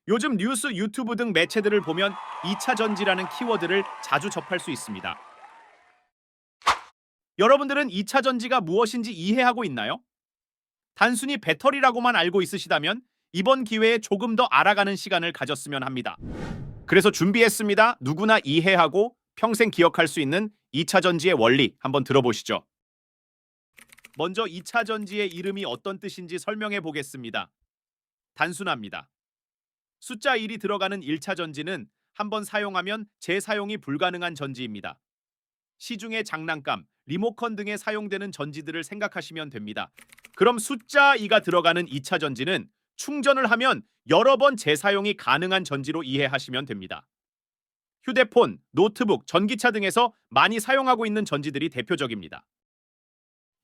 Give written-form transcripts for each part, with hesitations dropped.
요즘 뉴스, 유튜브 등 매체들을 보면 2차 전지라는 키워드를 자주 접할 수 있습니다. 여러분들은 2차 전지가 무엇인지 이해하고 있나요? 단순히 배터리라고만 알고 있으시다면 이번 기회에 조금 더 알아가는 시간을 가졌으면 합니다. 그래서 준비했습니다. 누구나 이해하고 평생 기억할 수 있는 2차 전지의 원리 한번 들어보시죠. 먼저 2차 전지의 이름이 어떤 뜻인지 설명해 보겠습니다. 단순합니다. 숫자 1이 들어가는 1차 전지는 한번 사용하면 재사용이 불가능한 전지입니다. 시중의 장난감, 리모컨 등에 사용되는 전지들을 생각하시면 됩니다. 그럼 숫자 2가 들어가는 2차 전지는 충전을 하면 여러 번 재사용이 가능한 전지로 이해하시면 됩니다. 휴대폰, 노트북, 전기차 등에서 많이 사용하고 있는 전지들이 대표적입니다.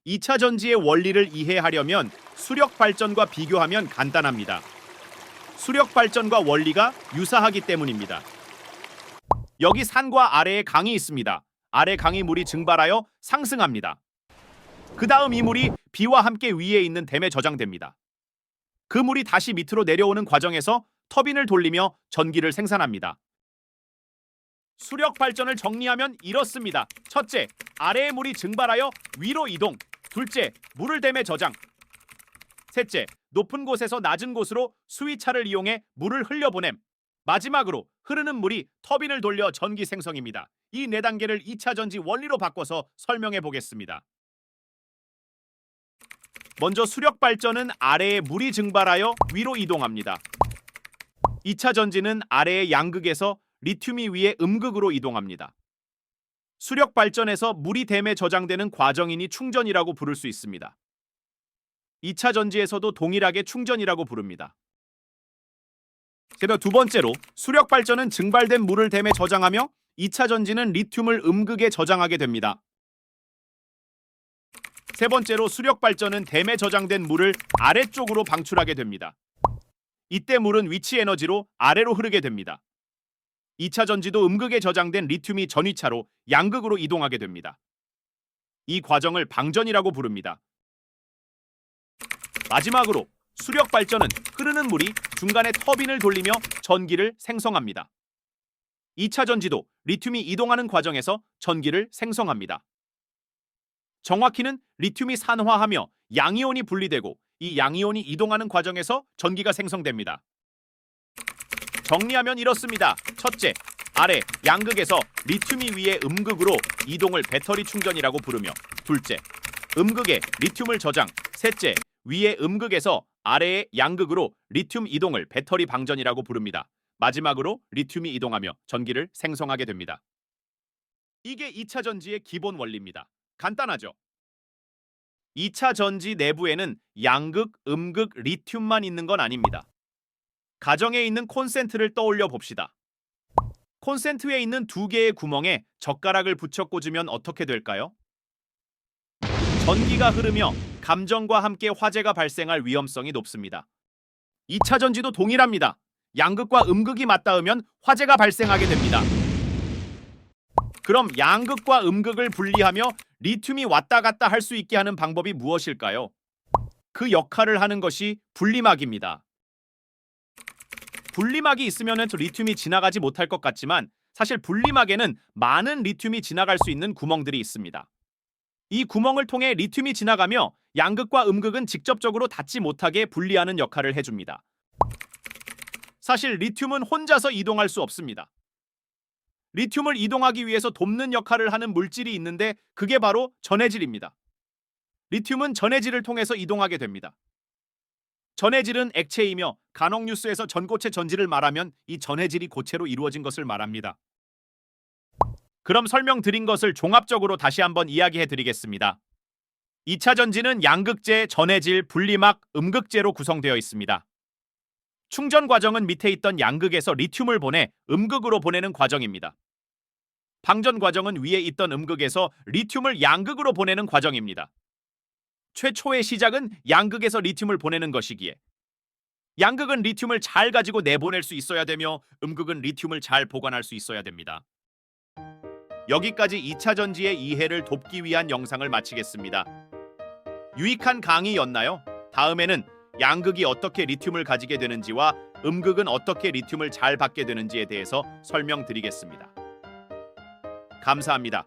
2차 전지의 원리를 이해하려면 수력 발전과 비교하면 간단합니다. 수력 발전과 원리가 유사하기 때문입니다. 여기 산과 아래에 강이 있습니다. 아래 강이 물이 증발하여 상승합니다. 그 다음 이 물이 비와 함께 위에 있는 댐에 저장됩니다. 그 물이 다시 밑으로 내려오는 과정에서 터빈을 돌리며 전기를 생산합니다. 수력 발전을 정리하면 이렇습니다. 첫째, 아래의 물이 증발하여 위로 이동. 둘째, 물을 댐에 저장. 셋째, 높은 곳에서 낮은 곳으로 수위차를 이용해 물을 흘려보냄. 마지막으로 흐르는 물이 터빈을 돌려 전기 생성입니다. 이 네 단계를 2차 전지 원리로 바꿔서 설명해 보겠습니다. 먼저 수력 발전은 아래에 물이 증발하여 위로 이동합니다. 2차 전지는 아래의 양극에서 리튬이 위에 음극으로 이동합니다. 수력 발전에서 물이 댐에 저장되는 과정이니 충전이라고 부를 수 있습니다. 2차 전지에서도 동일하게 충전이라고 부릅니다. 게다가 두 번째로 수력 발전은 증발된 물을 댐에 저장하며 2차 전지는 리튬을 음극에 저장하게 됩니다. 세 번째로 수력 발전은 댐에 저장된 물을 아래쪽으로 방출하게 됩니다. 이때 물은 위치 에너지로 아래로 흐르게 됩니다. 2차 전지도 음극에 저장된 리튬이 전위차로 양극으로 이동하게 됩니다. 이 과정을 방전이라고 부릅니다. 마지막으로 수력 발전은 흐르는 물이 중간에 터빈을 돌리며 전기를 생성합니다. 2차 전지도 리튬이 이동하는 과정에서 전기를 생성합니다. 정확히는 리튬이 산화하며 양이온이 분리되고 이 양이온이 이동하는 과정에서 전기가 생성됩니다. 정리하면 이렇습니다. 첫째, 아래 양극에서 리튬이 위에 음극으로 이동을 배터리 충전이라고 부르며, 둘째, 음극에 리튬을 저장. 셋째, 위에 음극에서 아래의 양극으로 리튬 이동을 배터리 방전이라고 부릅니다. 마지막으로 리튬이 이동하며 전기를 생성하게 됩니다. 이게 2차 전지의 기본 원리입니다. 간단하죠? 2차 전지 내부에는 양극, 음극, 리튬만 있는 건 아닙니다. 가정에 있는 콘센트를 떠올려 봅시다. 콘센트에 있는 두 개의 구멍에 젓가락을 붙여 꽂으면 어떻게 될까요? 전기가 흐르며 감전과 함께 화재가 발생할 위험성이 높습니다. 2차 전지도 동일합니다. 양극과 음극이 맞닿으면 화재가 발생하게 됩니다. 그럼 양극과 음극을 분리하며 리튬이 왔다 갔다 할 수 있게 하는 방법이 무엇일까요? 그 역할을 하는 것이 분리막입니다. 분리막이 있으면 리튬이 지나가지 못할 것 같지만 사실 분리막에는 많은 리튬이 지나갈 수 있는 구멍들이 있습니다. 이 구멍을 통해 리튬이 지나가며 양극과 음극은 직접적으로 닿지 못하게 분리하는 역할을 해줍니다. 사실 리튬은 혼자서 이동할 수 없습니다. 리튬을 이동하기 위해서 돕는 역할을 하는 물질이 있는데 그게 바로 전해질입니다. 리튬은 전해질을 통해서 이동하게 됩니다. 전해질은 액체이며 간혹 뉴스에서 전고체 전지를 말하면 이 전해질이 고체로 이루어진 것을 말합니다. 그럼 설명드린 것을 종합적으로 다시 한번 이야기해 드리겠습니다. 2차 전지는 양극재, 전해질, 분리막, 음극재로 구성되어 있습니다. 충전 과정은 밑에 있던 양극에서 리튬을 보내 음극으로 보내는 과정입니다. 방전 과정은 위에 있던 음극에서 리튬을 양극으로 보내는 과정입니다. 최초의 시작은 양극에서 리튬을 보내는 것이기에 양극은 리튬을 잘 가지고 내보낼 수 있어야 되며 음극은 리튬을 잘 보관할 수 있어야 됩니다. 여기까지 2차 전지의 이해를 돕기 위한 영상을 마치겠습니다. 유익한 강의였나요? 다음에는 양극이 어떻게 리튬을 가지게 되는지와 음극은 어떻게 리튬을 잘 받게 되는지에 대해서 설명드리겠습니다. 감사합니다.